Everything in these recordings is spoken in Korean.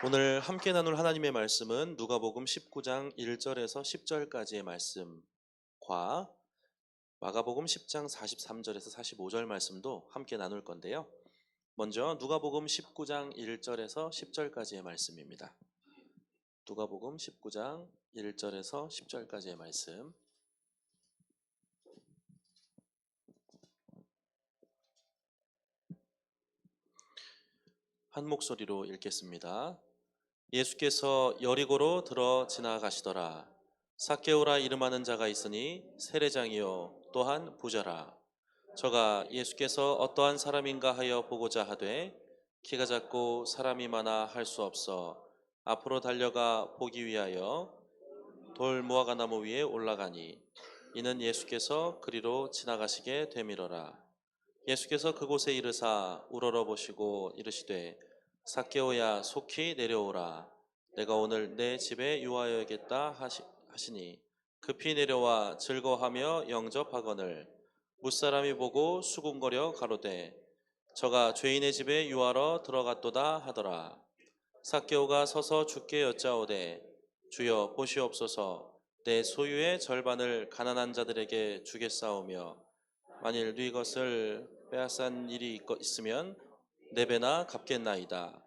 오늘 함께 나눌 하나님의 말씀은 누가복음 19장 1절에서 10절까지의 말씀과 마가복음 10장 43절에서 45절 말씀도 함께 나눌 건데요. 먼저 누가복음 19장 1절에서 10절까지의 말씀입니다. 누가복음 19장 1절에서 10절까지의 말씀. 한 목소리로 읽겠습니다. 예수께서 여리고로 들어 지나가시더라. 삭개오라 이름하는 자가 있으니 세례장이요 또한 부자라. 저가 예수께서 어떠한 사람인가 하여 보고자 하되 키가 작고 사람이 많아 할 수 없어 앞으로 달려가 보기 위하여 돌 무화과 나무 위에 올라가니 이는 예수께서 그리로 지나가시게 되밀어라. 예수께서 그곳에 이르사 우러러 보시고 이르시되 삭개오야 속히 내려오라. 내가 오늘 내 집에 유하여야겠다 하시니 급히 내려와 즐거워하며 영접하거늘 무사람이 보고 수군거려 가로되 저가 죄인의 집에 유하러 들어갔도다 하더라. 삭개오가 서서 주께 여짜오되 주여 보시옵소서 내 소유의 절반을 가난한 자들에게 주겠사오며 만일 네 것을 빼앗은 일이 있으면 네 배나 갚겠나이다.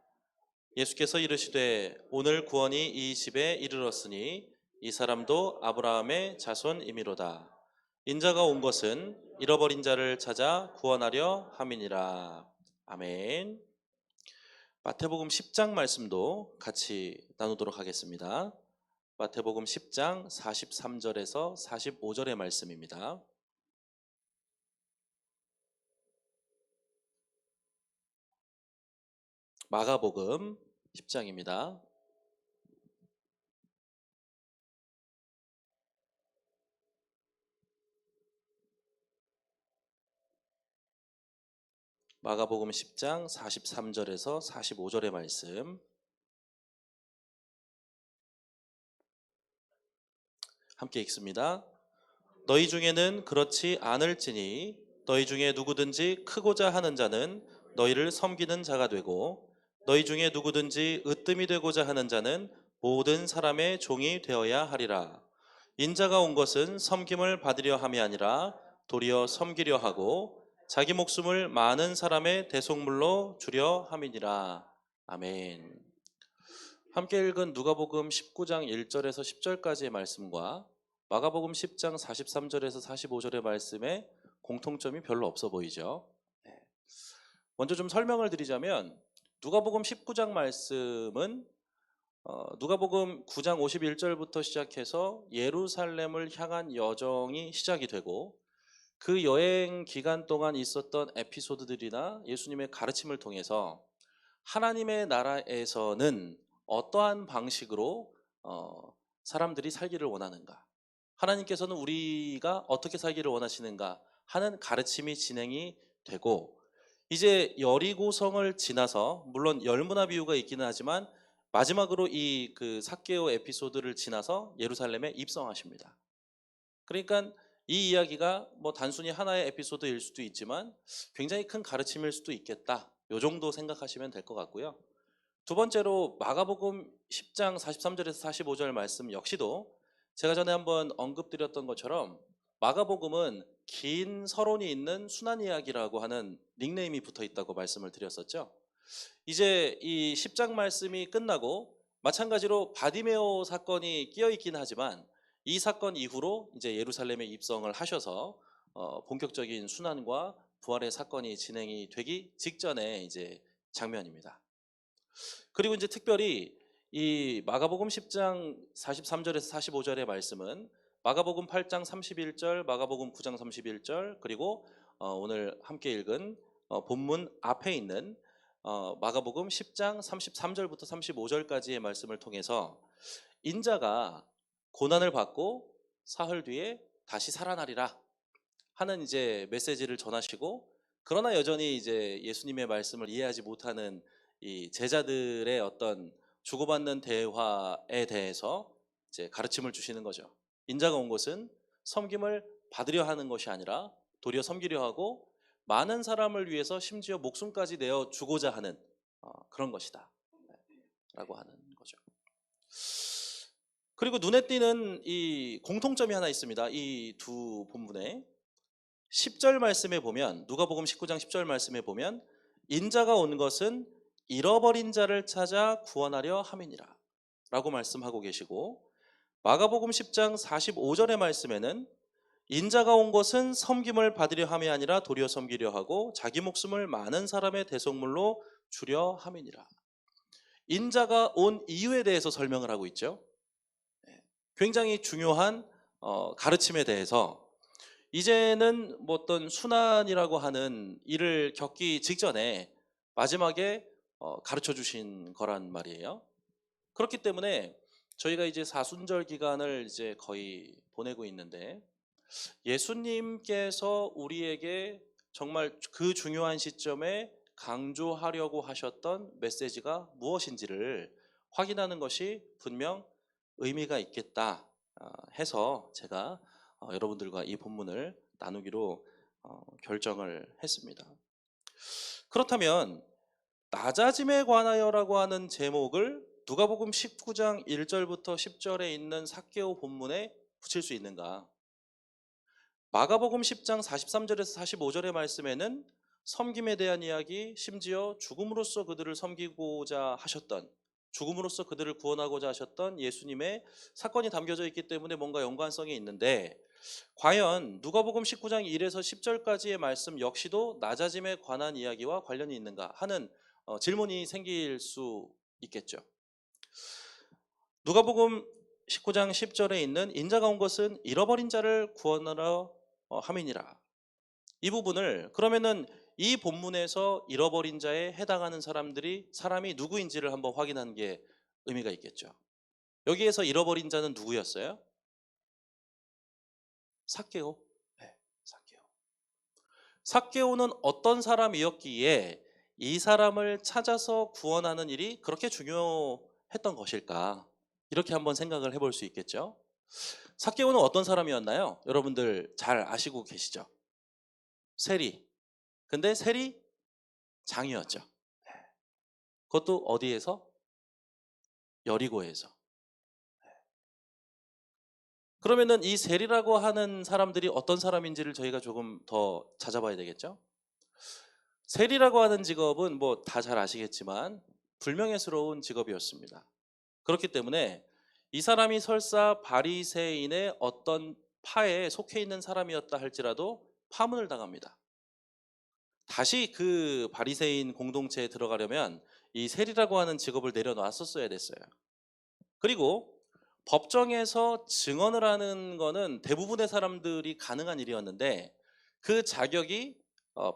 예수께서 이르시되 오늘 구원이 이 집에 이르렀으니 이 사람도 아브라함의 자손이미로다. 인자가 온 것은 잃어버린 자를 찾아 구원하려 함이니라. 아멘. 마태복음 10장 말씀도 같이 나누도록 하겠습니다. 마태복음 10장 43절에서 45절의 말씀입니다. 마가복음 10장입니다. 마가복음 10장 43절에서 45절의 말씀 함께 읽습니다. 너희 중에는 그렇지 않을지니 너희 중에 누구든지 크고자 하는 자는 너희를 섬기는 자가 되고 너희 중에 누구든지 으뜸이 되고자 하는 자는 모든 사람의 종이 되어야 하리라. 인자가 온 것은 섬김을 받으려 함이 아니라 도리어 섬기려 하고 자기 목숨을 많은 사람의 대속물로 주려 함이니라. 아멘. 함께 읽은 누가복음 19장 1절에서 10절까지의 말씀과 마가복음 10장 43절에서 45절의 말씀에 공통점이 별로 없어 보이죠. 먼저 좀 설명을 드리자면 누가복음 19장 말씀은 누가복음 9장 51절부터 시작해서 예루살렘을 향한 여정이 시작이 되고 그 여행 기간 동안 있었던 에피소드들이나 예수님의 가르침을 통해서 하나님의 나라에서는 어떠한 방식으로 사람들이 살기를 원하는가, 하나님께서는 우리가 어떻게 살기를 원하시는가 하는 가르침이 진행이 되고, 이제 여리고성을 지나서 물론 열무나 비유가 있기는 하지만 마지막으로 이 그 삭개오 에피소드를 지나서 예루살렘에 입성하십니다. 그러니까 이 이야기가 뭐 단순히 하나의 에피소드일 수도 있지만 굉장히 큰 가르침일 수도 있겠다. 요 정도 생각하시면 될 것 같고요. 두 번째로 마가복음 10장 43절에서 45절 말씀 역시도 제가 전에 한번 언급드렸던 것처럼 마가복음은 긴 서론이 있는 순환 이야기라고 하는 닉네임이 붙어 있다고 말씀을 드렸었죠. 이제 이 10장 말씀이 끝나고 마찬가지로 바디메오 사건이 끼어 있긴 하지만 이 사건 이후로 이제 예루살렘에 입성을 하셔서 본격적인 순환과 부활의 사건이 진행이 되기 직전의 이제 장면입니다. 그리고 이제 특별히 이 마가복음 10장 43절에서 45절의 말씀은 마가복음 8장 31절, 마가복음 9장 31절, 그리고 오늘 함께 읽은 본문 앞에 있는 마가복음 10장 33절부터 35절까지의 말씀을 통해서 인자가 고난을 받고 사흘 뒤에 다시 살아나리라 하는 이제 메시지를 전하시고, 그러나 여전히 이제 예수님의 말씀을 이해하지 못하는 이 제자들의 어떤 주고받는 대화에 대해서 이제 가르침을 주시는 거죠. 인자가 온 것은 섬김을 받으려 하는 것이 아니라 도리어 섬기려 하고 많은 사람을 위해서 심지어 목숨까지 내어 주고자 하는 그런 것이다. 라고 하는 거죠. 그리고 눈에 띄는 이 공통점이 하나 있습니다. 이 두 본문에 10절 말씀에 보면, 누가복음 19장 10절 말씀에 보면 인자가 온 것은 잃어버린 자를 찾아 구원하려 함이니라 라고 말씀하고 계시고, 마가복음 10장 45절의 말씀에는 인자가 온 것은 섬김을 받으려 함이 아니라 도리어 섬기려 하고 자기 목숨을 많은 사람의 대속물로 주려 함이니라. 인자가 온 이유에 대해서 설명을 하고 있죠. 굉장히 중요한 가르침에 대해서, 이제는 뭐 어떤 순환이라고 하는 일을 겪기 직전에 마지막에 가르쳐 주신 거란 말이에요. 그렇기 때문에 저희가 이제 사순절 기간을 이제 거의 보내고 있는데, 예수님께서 우리에게 정말 그 중요한 시점에 강조하려고 하셨던 메시지가 무엇인지를 확인하는 것이 분명 의미가 있겠다 해서 제가 여러분들과 이 본문을 나누기로 결정을 했습니다. 그렇다면 낮아짐에 관하여라고 하는 제목을 누가복음 19장 1절부터 10절에 있는 삭개오 본문에 붙일 수 있는가? 마가복음 10장 43절에서 45절의 말씀에는 섬김에 대한 이야기, 심지어 죽음으로써 그들을 섬기고자 하셨던, 죽음으로써 그들을 구원하고자 하셨던 예수님의 사건이 담겨져 있기 때문에 뭔가 연관성이 있는데, 과연 누가복음 19장 1에서 10절까지의 말씀 역시도 낮아짐에 관한 이야기와 관련이 있는가 하는 질문이 생길 수 있겠죠. 누가복음 19장 10절에 있는 인자가 온 것은 잃어버린 자를 구원하러 함이니라. 이 부분을, 그러면은 이 본문에서 잃어버린 자에 해당하는 사람이 누구인지를 한번 확인하는 게 의미가 있겠죠. 여기에서 잃어버린 자는 누구였어요? 삭개오. 네, 삭개오. 삭개오는 어떤 사람이었기에 이 사람을 찾아서 구원하는 일이 그렇게 중요했던 것일까? 이렇게 한번 생각을 해볼 수 있겠죠. 삭개오는 어떤 사람이었나요? 여러분들 잘 아시고 계시죠? 세리. 근데 세리 장이었죠. 그것도 어디에서? 여리고에서. 그러면은 이 세리라고 하는 사람들이 어떤 사람인지를 저희가 조금 더 찾아봐야 되겠죠? 세리라고 하는 직업은 뭐 다 잘 아시겠지만 불명예스러운 직업이었습니다. 그렇기 때문에 이 사람이 설사 바리새인의 어떤 파에 속해 있는 사람이었다 할지라도 파문을 당합니다. 다시 그 바리새인 공동체에 들어가려면 이 세리라고 하는 직업을 내려놨었어야 됐어요. 그리고 법정에서 증언을 하는 거는 대부분의 사람들이 가능한 일이었는데, 그 자격이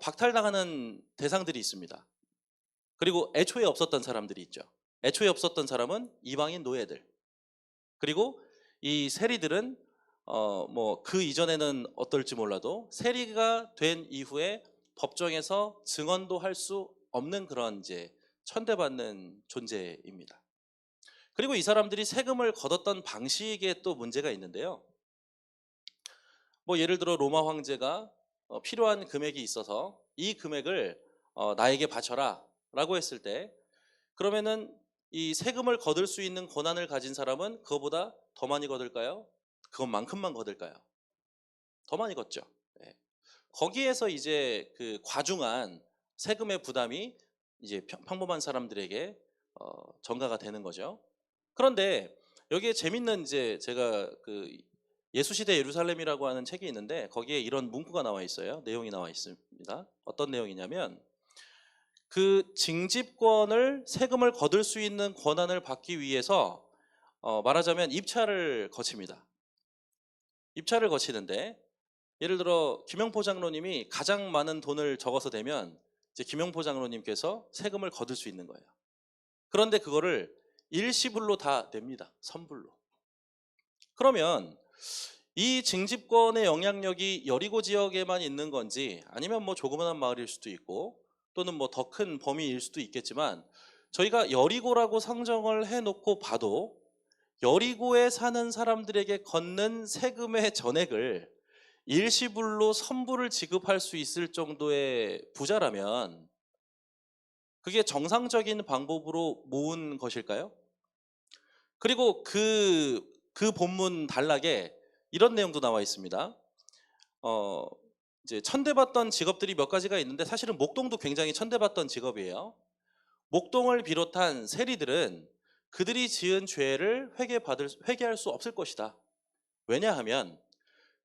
박탈당하는 대상들이 있습니다. 그리고 애초에 없었던 사람들이 있죠. 애초에 없었던 사람은 이방인 노예들. 그리고 이 세리들은 뭐 그 이전에는 어떨지 몰라도 세리가 된 이후에 법정에서 증언도 할 수 없는 그런 이제 천대받는 존재입니다. 그리고 이 사람들이 세금을 걷었던 방식에 또 문제가 있는데요. 뭐 예를 들어 로마 황제가 필요한 금액이 있어서 이 금액을 나에게 바쳐라 라고 했을 때, 그러면은 이 세금을 거둘 수 있는 권한을 가진 사람은 그거보다 더 많이 거둘까요? 그것만큼만 거둘까요? 더 많이 걷죠. 예. 거기에서 이제 그 과중한 세금의 부담이 이제 평범한 사람들에게 전가가 되는 거죠. 그런데 여기에 재밌는, 이제 제가 그 예수시대 예루살렘이라고 하는 책이 있는데 거기에 이런 문구가 나와 있어요. 내용이 나와 있습니다. 어떤 내용이냐면, 그 징집권을, 세금을 거둘 수 있는 권한을 받기 위해서 말하자면 입찰을 거칩니다. 입찰을 거치는데, 예를 들어 김영포 장로님이 가장 많은 돈을 적어서 대면 이제 김영포 장로님께서 세금을 거둘 수 있는 거예요. 그런데 그거를 일시불로 다 냅니다. 선불로. 그러면 이 징집권의 영향력이 여리고 지역에만 있는 건지, 아니면 뭐 조그만한 마을일 수도 있고 또는 뭐 더 큰 범위일 수도 있겠지만, 저희가 여리고라고 상정을 해놓고 봐도 여리고에 사는 사람들에게 걷는 세금의 전액을 일시불로 선불을 지급할 수 있을 정도의 부자라면 그게 정상적인 방법으로 모은 것일까요? 그리고 그 본문 단락에 이런 내용도 나와 있습니다. 어, 이제 천대받던 직업들이 몇 가지가 있는데 사실은 목동도 굉장히 천대받던 직업이에요. 목동을 비롯한 세리들은 그들이 지은 죄를 회개할 수 없을 것이다. 왜냐하면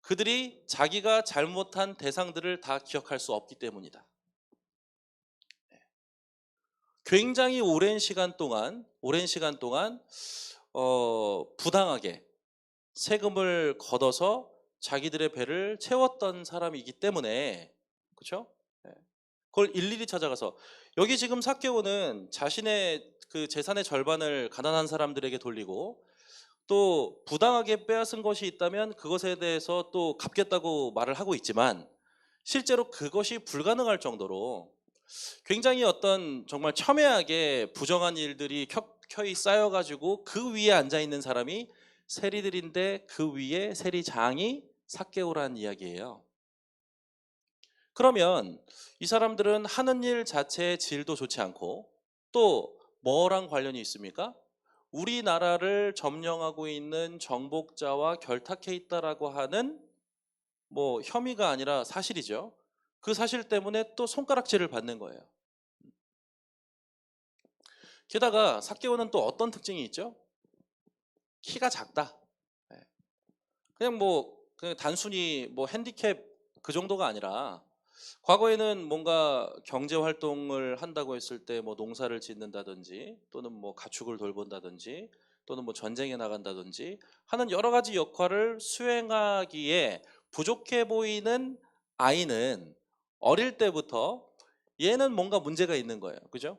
그들이 자기가 잘못한 대상들을 다 기억할 수 없기 때문이다. 굉장히 오랜 시간 동안 부당하게 세금을 걷어서 자기들의 배를 채웠던 사람이기 때문에, 그렇죠? 그걸 일일이 찾아가서, 여기 지금 삭개오는 자신의 그 재산의 절반을 가난한 사람들에게 돌리고 또 부당하게 빼앗은 것이 있다면 그것에 대해서 또 갚겠다고 말을 하고 있지만, 실제로 그것이 불가능할 정도로 굉장히 어떤 정말 첨예하게 부정한 일들이 켜켜이 쌓여가지고 그 위에 앉아 있는 사람이 세리들인데 그 위에 세리장이 삭개오라는 이야기예요. 그러면 이 사람들은 하는 일 자체의 질도 좋지 않고 또 뭐랑 관련이 있습니까? 우리나라를 점령하고 있는 정복자와 결탁해 있다라고 하는 뭐 혐의가 아니라 사실이죠. 그 사실 때문에 또 손가락질을 받는 거예요. 게다가 삭개오는 또 어떤 특징이 있죠? 키가 작다. 네. 그냥 뭐 그냥 단순히 뭐 핸디캡 그 정도가 아니라, 과거에는 뭔가 경제 활동을 한다고 했을 때 뭐 농사를 짓는다든지 또는 뭐 가축을 돌본다든지 또는 뭐 전쟁에 나간다든지 하는 여러 가지 역할을 수행하기에 부족해 보이는 아이는 어릴 때부터 얘는 뭔가 문제가 있는 거예요. 그죠?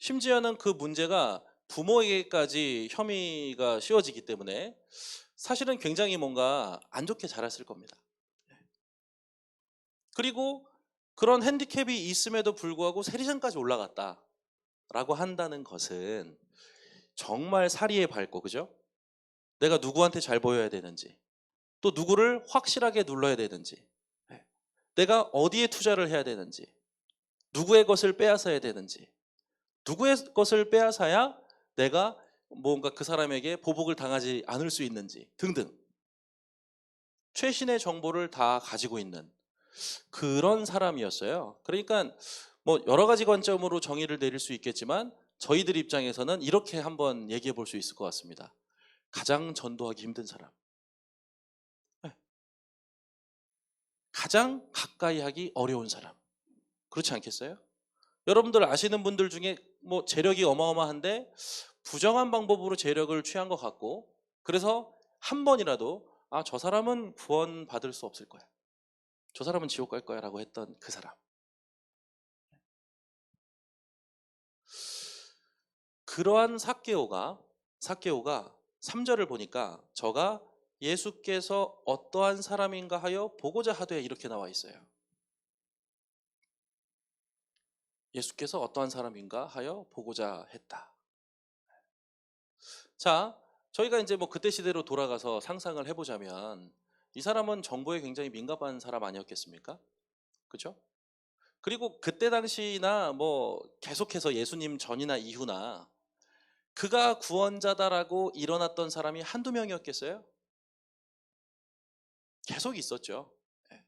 심지어는 그 문제가 부모에게까지 혐의가 씌워지기 때문에 사실은 굉장히 뭔가 안 좋게 자랐을 겁니다. 그리고 그런 핸디캡이 있음에도 불구하고 세리장까지 올라갔다라고 한다는 것은 정말 사리에 밝고, 그죠? 내가 누구한테 잘 보여야 되는지, 또 누구를 확실하게 눌러야 되는지, 내가 어디에 투자를 해야 되는지, 누구의 것을 빼앗아야 되는지, 누구의 것을 빼앗아야 내가 뭔가 그 사람에게 보복을 당하지 않을 수 있는지 등등 최신의 정보를 다 가지고 있는 그런 사람이었어요. 그러니까 뭐 여러 가지 관점으로 정의를 내릴 수 있겠지만 저희들 입장에서는 이렇게 한번 얘기해 볼 수 있을 것 같습니다. 가장 전도하기 힘든 사람, 네. 가장 가까이 하기 어려운 사람, 그렇지 않겠어요? 여러분들 아시는 분들 중에 뭐 재력이 어마어마한데 부정한 방법으로 재력을 취한 것 같고, 그래서 한 번이라도 저 사람은 구원 받을 수 없을 거야, 저 사람은 지옥 갈 거야 라고 했던 그 사람. 그러한 삭개오가 3절을 보니까 저가 예수께서 어떠한 사람인가 하여 보고자 하되 이렇게 나와 있어요. 예수께서 어떠한 사람인가 하여 보고자 했다. 자, 저희가 이제 뭐 그때 시대로 돌아가서 상상을 해보자면 이 사람은 정보에 굉장히 민감한 사람 아니었겠습니까? 그죠? 그리고 그때 당시나 뭐 계속해서 예수님 전이나 이후나 그가 구원자다라고 일어났던 사람이 한두 명이었겠어요? 계속 있었죠. 예.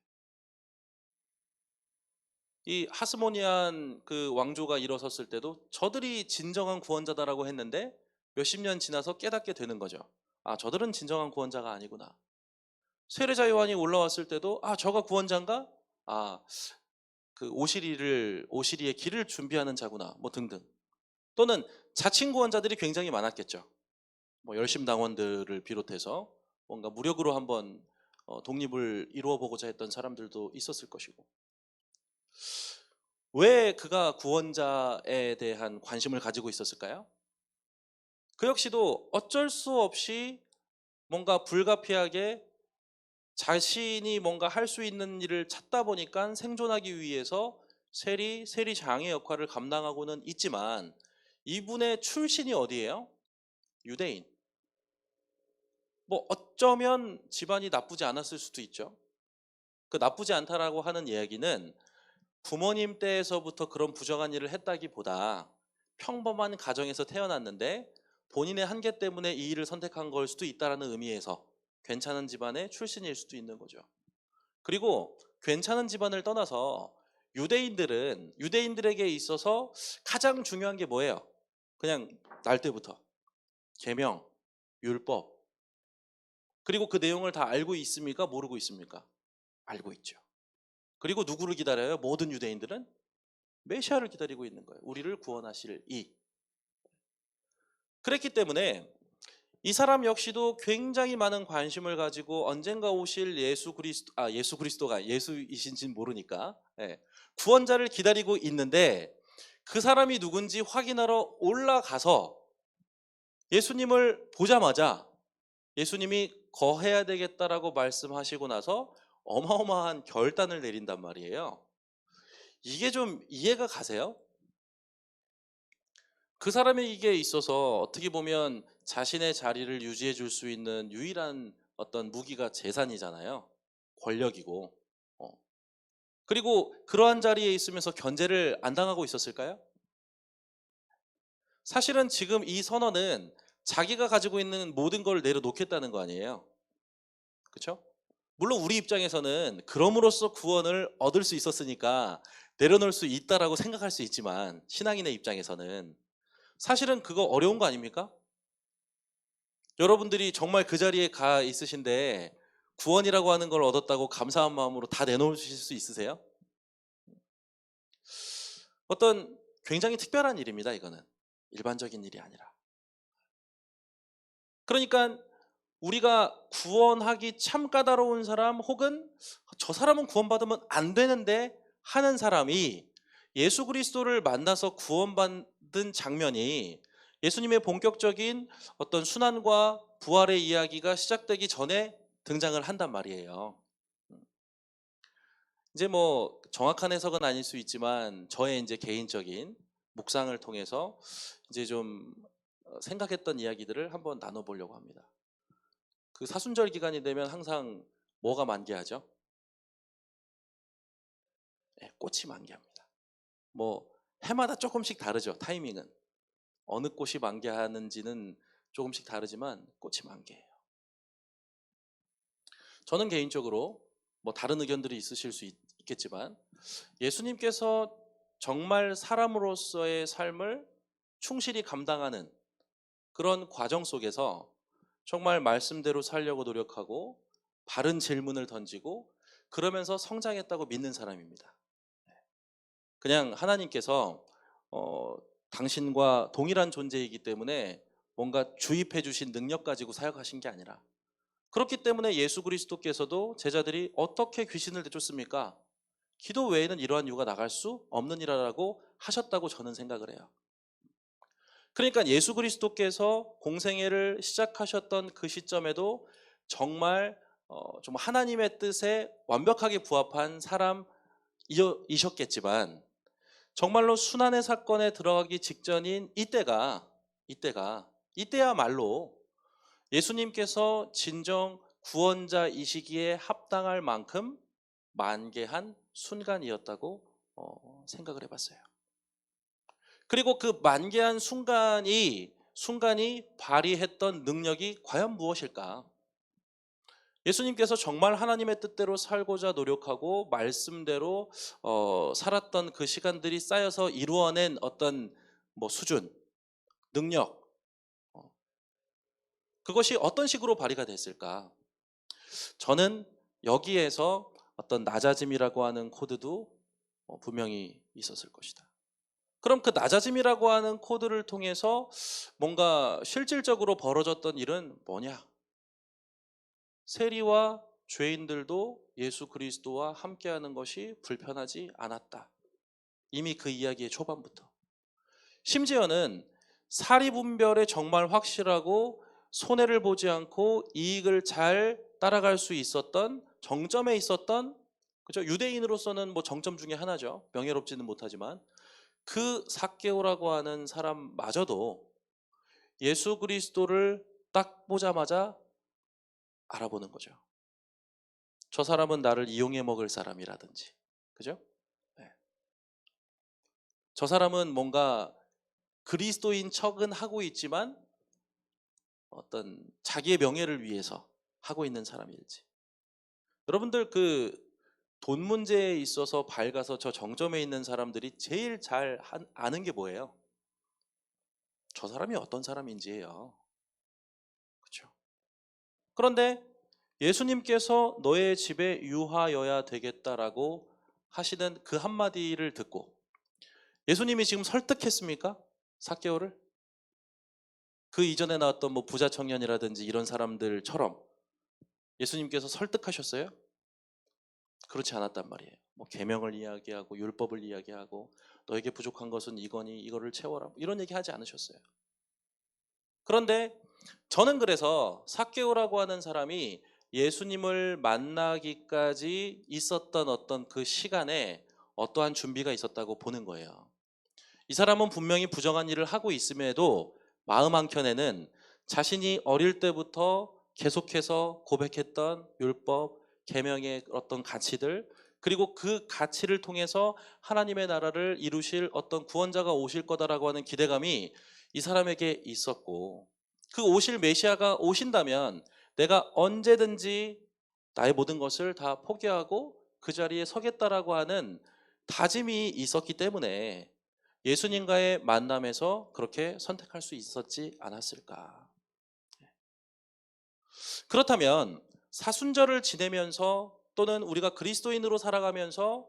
이 하스모니안 그 왕조가 일어섰을 때도 저들이 진정한 구원자다라고 했는데 몇십 년 지나서 깨닫게 되는 거죠. 저들은 진정한 구원자가 아니구나. 세례자 요한이 올라왔을 때도 저가 구원자인가? 아, 그 오시리의 길을 준비하는 자구나. 뭐 등등. 또는 자칭 구원자들이 굉장히 많았겠죠. 뭐 열심당원들을 비롯해서 뭔가 무력으로 한번 독립을 이루어 보고자 했던 사람들도 있었을 것이고. 왜 그가 구원자에 대한 관심을 가지고 있었을까요? 그 역시도 어쩔 수 없이 뭔가 불가피하게 자신이 뭔가 할 수 있는 일을 찾다 보니까 생존하기 위해서 세리장의 역할을 감당하고는 있지만, 이분의 출신이 어디예요? 유대인. 뭐 어쩌면 집안이 나쁘지 않았을 수도 있죠. 그 나쁘지 않다라고 하는 이야기는 부모님 때에서부터 그런 부정한 일을 했다기보다 평범한 가정에서 태어났는데 본인의 한계 때문에 이 일을 선택한 걸 수도 있다라는 의미에서 괜찮은 집안의 출신일 수도 있는 거죠. 그리고 괜찮은 집안을 떠나서 유대인들에게 있어서 가장 중요한 게 뭐예요? 그냥 날 때부터 계명, 율법. 그리고 그 내용을 다 알고 있습니까? 모르고 있습니까? 알고 있죠. 그리고 누구를 기다려요? 모든 유대인들은 메시아를 기다리고 있는 거예요. 우리를 구원하실 이. 그랬기 때문에 이 사람 역시도 굉장히 많은 관심을 가지고 언젠가 오실 예수 그리스도가 예수이신지는 모르니까 구원자를 기다리고 있는데, 그 사람이 누군지 확인하러 올라가서 예수님을 보자마자 예수님이 거해야 되겠다라고 말씀하시고 나서 어마어마한 결단을 내린단 말이에요. 이게 좀 이해가 가세요? 그 사람에게 있어서 어떻게 보면 자신의 자리를 유지해 줄 수 있는 유일한 어떤 무기가 재산이잖아요. 권력이고. 어. 그리고 그러한 자리에 있으면서 견제를 안 당하고 있었을까요? 사실은 지금 이 선언은 자기가 가지고 있는 모든 걸 내려놓겠다는 거 아니에요. 그렇죠? 물론 우리 입장에서는 그럼으로써 구원을 얻을 수 있었으니까 내려놓을 수 있다라고 생각할 수 있지만, 신앙인의 입장에서는 사실은 그거 어려운 거 아닙니까? 여러분들이 정말 그 자리에 가 있으신데 구원이라고 하는 걸 얻었다고 감사한 마음으로 다 내놓으실 수 있으세요? 어떤 굉장히 특별한 일입니다, 이거는. 일반적인 일이 아니라. 그러니까 우리가 구원하기 참 까다로운 사람, 혹은 저 사람은 구원받으면 안 되는데 하는 사람이 예수 그리스도를 만나서 구원받은 장면이 예수님의 본격적인 어떤 순환과 부활의 이야기가 시작되기 전에 등장을 한단 말이에요. 이제 뭐 정확한 해석은 아닐 수 있지만 저의 이제 개인적인 묵상을 통해서 이제 좀 생각했던 이야기들을 한번 나눠보려고 합니다. 그 사순절 기간이 되면 항상 뭐가 만개하죠? 네, 꽃이 만개합니다. 뭐 해마다 조금씩 다르죠. 타이밍은 어느 꽃이 만개하는지는 조금씩 다르지만 꽃이 만개해요. 저는 개인적으로 뭐 다른 의견들이 있으실 수 있겠지만, 예수님께서 정말 사람으로서의 삶을 충실히 감당하는 그런 과정 속에서 정말 말씀대로 살려고 노력하고 바른 질문을 던지고 그러면서 성장했다고 믿는 사람입니다. 그냥 하나님께서 어, 당신과 동일한 존재이기 때문에 뭔가 주입해 주신 능력 가지고 사역하신 게 아니라, 그렇기 때문에 예수 그리스도께서도 제자들이 어떻게 귀신을 내쫓습니까? 기도 외에는 이러한 유가 나갈 수 없느니라라고 하셨다고 저는 생각을 해요. 그러니까 예수 그리스도께서 공생애를 시작하셨던 그 시점에도 정말 좀 하나님의 뜻에 완벽하게 부합한 사람이셨겠지만, 정말로 순환의 사건에 들어가기 직전인 이때야말로 예수님께서 진정 구원자이시기에 합당할 만큼 만개한 순간이었다고 생각을 해봤어요. 그리고 그 만개한 순간이 발휘했던 능력이 과연 무엇일까? 예수님께서 정말 하나님의 뜻대로 살고자 노력하고 말씀대로 살았던 그 시간들이 쌓여서 이루어낸 어떤 뭐 수준, 능력, 어, 그것이 어떤 식으로 발휘가 됐을까? 저는 여기에서 어떤 낮아짐이라고 하는 코드도 분명히 있었을 것이다. 그럼 그 낮아짐이라고 하는 코드를 통해서 뭔가 실질적으로 벌어졌던 일은 뭐냐? 세리와 죄인들도 예수 그리스도와 함께하는 것이 불편하지 않았다. 이미 그 이야기의 초반부터. 심지어는 사리분별에 정말 확실하고 손해를 보지 않고 이익을 잘 따라갈 수 있었던 정점에 있었던, 그죠? 유대인으로서는 뭐 정점 중에 하나죠. 명예롭지는 못하지만 그 삭개오라고 하는 사람마저도 예수 그리스도를 딱 보자마자 알아보는 거죠. 저 사람은 나를 이용해 먹을 사람이라든지, 그죠? 네. 저 사람은 뭔가 그리스도인 척은 하고 있지만 어떤 자기의 명예를 위해서 하고 있는 사람일지. 여러분들 그 돈 문제에 있어서 밝아서 저 정점에 있는 사람들이 제일 잘 아는 게 뭐예요? 저 사람이 어떤 사람인지예요. 그렇죠? 그런데 예수님께서 너의 집에 유하여야 되겠다라고 하시는 그 한마디를 듣고 예수님이 지금 설득했습니까? 삭개오를? 그 이전에 나왔던 뭐 부자 청년이라든지 이런 사람들처럼 예수님께서 설득하셨어요? 그렇지 않았단 말이에요. 뭐 계명을 이야기하고 율법을 이야기하고 너에게 부족한 것은 이거니 이거를 채워라 이런 얘기 하지 않으셨어요. 그런데 저는 그래서 삭개오라고 하는 사람이 예수님을 만나기까지 있었던 어떤 그 시간에 어떠한 준비가 있었다고 보는 거예요. 이 사람은 분명히 부정한 일을 하고 있음에도 마음 한켠에는 자신이 어릴 때부터 계속해서 고백했던 율법, 계명의 어떤 가치들, 그리고 그 가치를 통해서 하나님의 나라를 이루실 어떤 구원자가 오실 거다라고 하는 기대감이 이 사람에게 있었고, 그 오실 메시아가 오신다면 내가 언제든지 나의 모든 것을 다 포기하고 그 자리에 서겠다라고 하는 다짐이 있었기 때문에 예수님과의 만남에서 그렇게 선택할 수 있었지 않았을까. 그렇다면 사순절을 지내면서 또는 우리가 그리스도인으로 살아가면서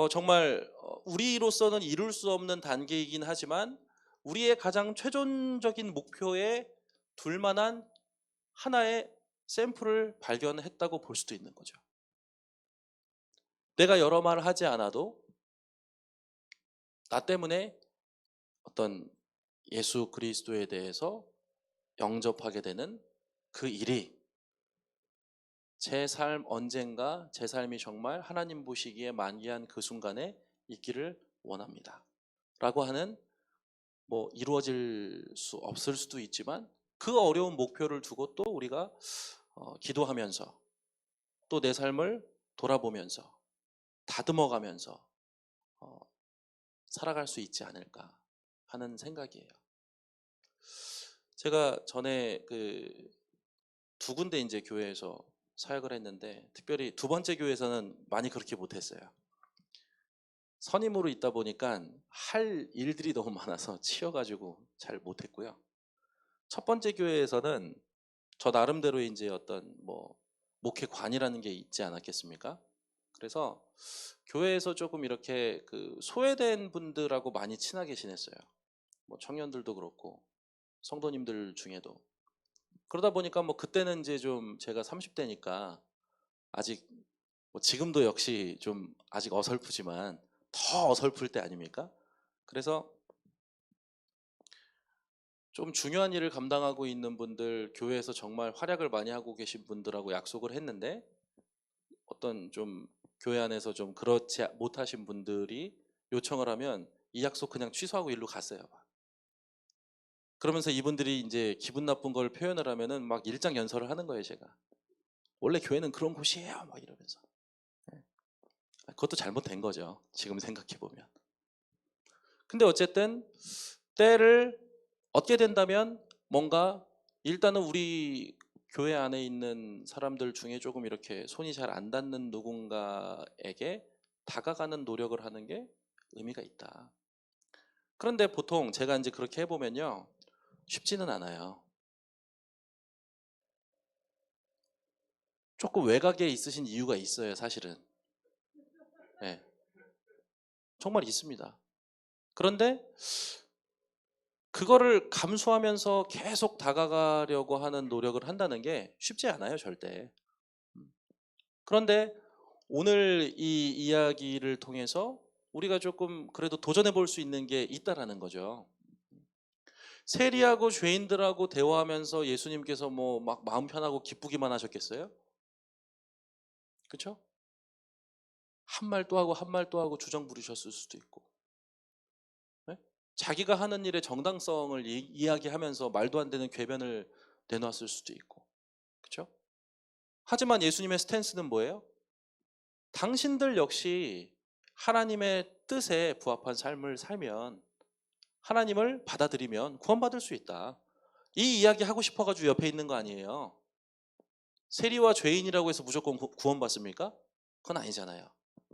정말 우리로서는 이룰 수 없는 단계이긴 하지만 우리의 가장 최종적인 목표에 둘 만한 하나의 샘플을 발견했다고 볼 수도 있는 거죠. 내가 여러 말을 하지 않아도 나 때문에 어떤 예수 그리스도에 대해서 영접하게 되는 그 일이 제 삶 언젠가 제 삶이 정말 하나님 보시기에 만기한 그 순간에 있기를 원합니다. 라고 하는 뭐 이루어질 수 없을 수도 있지만 그 어려운 목표를 두고 또 우리가 기도하면서 또 내 삶을 돌아보면서 다듬어가면서 어, 살아갈 수 있지 않을까 하는 생각이에요. 제가 전에 그 두 군데 이제 교회에서 사역을 했는데 특별히 두 번째 교회에서는 많이 그렇게 못했어요. 선임으로 있다 보니까 할 일들이 너무 많아서 치여가지고 잘 못했고요. 첫 번째 교회에서는 저 나름대로 이제 어떤 뭐 목회관이라는 게 있지 않았겠습니까? 그래서 교회에서 조금 이렇게 그 소외된 분들하고 많이 친하게 지냈어요. 뭐 청년들도 그렇고 성도님들 중에도. 그러다 보니까 뭐 그때는 이제 좀 제가 30대니까 아직 뭐 지금도 역시 좀 아직 어설프지만 더 어설플 때 아닙니까? 그래서 좀 중요한 일을 감당하고 있는 분들, 교회에서 정말 활약을 많이 하고 계신 분들하고 약속을 했는데 어떤 좀 교회 안에서 좀 그렇지 못하신 분들이 요청을 하면 이 약속 그냥 취소하고 일로 갔어요. 그러면서 이분들이 이제 기분 나쁜 걸 표현을 하면은 막 일장 연설을 하는 거예요, 제가. 원래 교회는 그런 곳이에요, 막 이러면서. 네. 그것도 잘못된 거죠. 지금 생각해 보면. 근데 어쨌든 때를 얻게 된다면 뭔가 일단은 우리 교회 안에 있는 사람들 중에 조금 이렇게 손이 잘 안 닿는 누군가에게 다가가는 노력을 하는 게 의미가 있다. 그런데 보통 제가 이제 그렇게 해보면요. 쉽지는 않아요. 조금 외곽에 있으신 이유가 있어요, 사실은. 네, 정말 있습니다. 그런데 그거를 감수하면서 계속 다가가려고 하는 노력을 한다는 게 쉽지 않아요, 절대. 그런데 오늘 이 이야기를 통해서 우리가 조금 그래도 도전해 볼 수 있는 게 있다라는 거죠. 세리하고 죄인들하고 대화하면서 예수님께서 뭐 막 마음 편하고 기쁘기만 하셨겠어요? 그렇죠? 한 말 또 하고 한 말 또 하고 주정 부리셨을 수도 있고, 네? 자기가 하는 일의 정당성을 이야기하면서 말도 안 되는 궤변을 내놨을 수도 있고, 그렇죠? 하지만 예수님의 스탠스는 뭐예요? 당신들 역시 하나님의 뜻에 부합한 삶을 살면, 하나님을 받아들이면 구원받을 수 있다. 이 이야기 하고 싶어가지고 옆에 있는 거 아니에요. 세리와 죄인이라고 해서 무조건 구원받습니까? 그건 아니잖아요.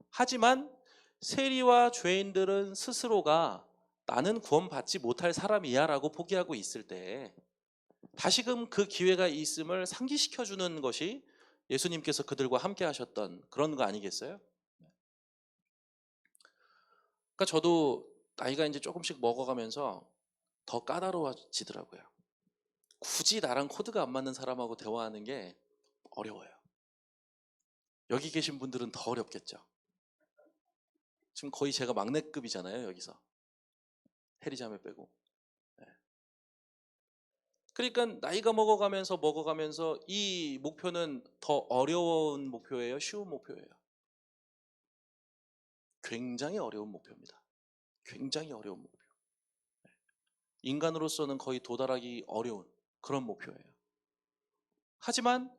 하지만 세리와 죄인들은 스스로가 나는 구원받지 못할 사람이야 라고 포기하고 있을 때 다시금 그 기회가 있음을 상기시켜주는 것이 예수님께서 그들과 함께 하셨던 그런 거 아니겠어요? 그러니까 저도 나이가 이제 조금씩 먹어가면서 더 까다로워지더라고요. 굳이 나랑 코드가 안 맞는 사람하고 대화하는 게 어려워요. 여기 계신 분들은 더 어렵겠죠. 지금 거의 제가 막내급이잖아요, 여기서. 해리자매 빼고. 네. 그러니까 나이가 먹어가면서 이 목표는 더 어려운 목표예요, 쉬운 목표예요? 굉장히 어려운 목표입니다. 굉장히 어려운 목표. 인간으로서는 거의 도달하기 어려운 그런 목표예요. 하지만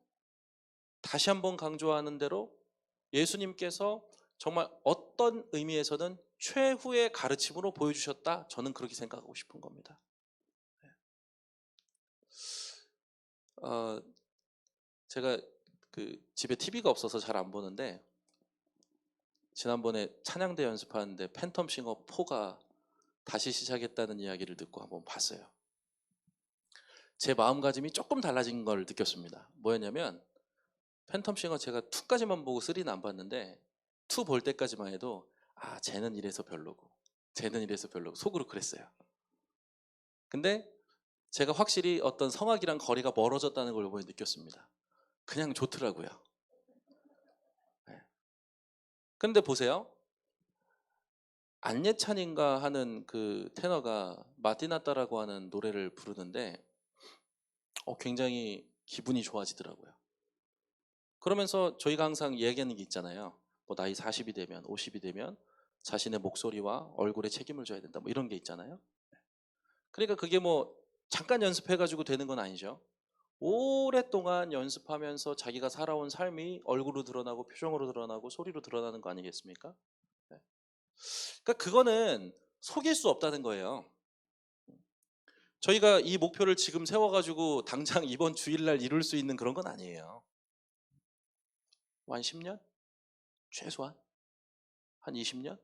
다시 한번 강조하는 대로 예수님께서 정말 어떤 의미에서는 최후의 가르침으로 보여주셨다. 저는 그렇게 생각하고 싶은 겁니다. 제가 그 집에 TV가 없어서 잘 안 보는데 지난번에 찬양대 연습하는데 팬텀싱어 4가 다시 시작했다는 이야기를 듣고 한번 봤어요. 제 마음가짐이 조금 달라진 걸 느꼈습니다. 뭐였냐면 팬텀싱어 제가 2까지만 보고 3는 안 봤는데 2 볼 때까지만 해도 쟤는 이래서 별로고 쟤는 이래서 별로고 속으로 그랬어요. 근데 제가 확실히 어떤 성악이랑 거리가 멀어졌다는 걸 이번에 느꼈습니다. 그냥 좋더라고요. 네. 근데 보세요. 안예찬인가 하는 그 테너가 마티나따라고 하는 노래를 부르는데 굉장히 기분이 좋아지더라고요. 그러면서 저희가 항상 얘기하는 게 있잖아요. 뭐 나이 40이 되면 50이 되면 자신의 목소리와 얼굴에 책임을 져야 된다. 뭐 이런 게 있잖아요. 그러니까 그게 뭐 잠깐 연습해가지고 되는 건 아니죠. 오랫동안 연습하면서 자기가 살아온 삶이 얼굴로 드러나고 표정으로 드러나고 소리로 드러나는 거 아니겠습니까? 네. 그러니까 그거는 속일 수 없다는 거예요. 저희가 이 목표를 지금 세워가지고 당장 이번 주일날 이룰 수 있는 그런 건 아니에요. 한 10년? 최소한? 한 20년?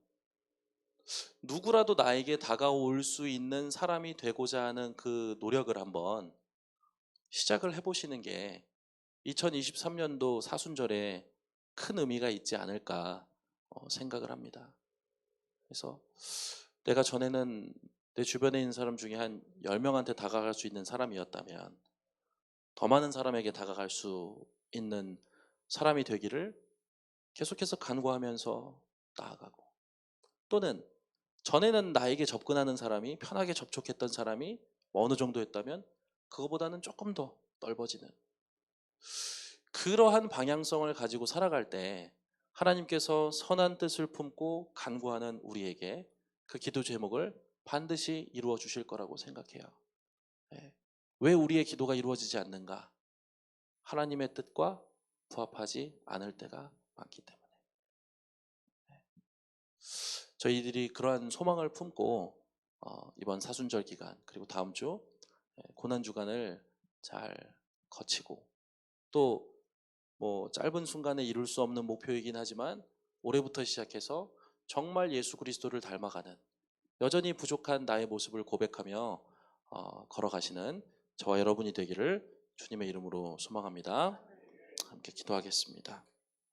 누구라도 나에게 다가올 수 있는 사람이 되고자 하는 그 노력을 한번 시작을 해보시는 게 2023년도 사순절에 큰 의미가 있지 않을까 생각을 합니다. 그래서 내가 전에는 내 주변에 있는 사람 중에 한 10명한테 다가갈 수 있는 사람이었다면 더 많은 사람에게 다가갈 수 있는 사람이 되기를 계속해서 간구하면서 나아가고, 또는 전에는 나에게 접근하는 사람이 편하게 접촉했던 사람이 어느 정도였다면 그거보다는 조금 더 넓어지는 그러한 방향성을 가지고 살아갈 때 하나님께서 선한 뜻을 품고 간구하는 우리에게 그 기도 제목을 반드시 이루어 주실 거라고 생각해요. 네. 왜 우리의 기도가 이루어지지 않는가? 하나님의 뜻과 부합하지 않을 때가 많기 때문에. 저희들이 그러한 소망을 품고 이번 사순절 기간 그리고 다음 주 고난 주간을 잘 거치고, 또 뭐 짧은 순간에 이룰 수 없는 목표이긴 하지만 올해부터 시작해서 정말 예수 그리스도를 닮아가는, 여전히 부족한 나의 모습을 고백하며 걸어가시는 저와 여러분이 되기를 주님의 이름으로 소망합니다. 함께 기도하겠습니다.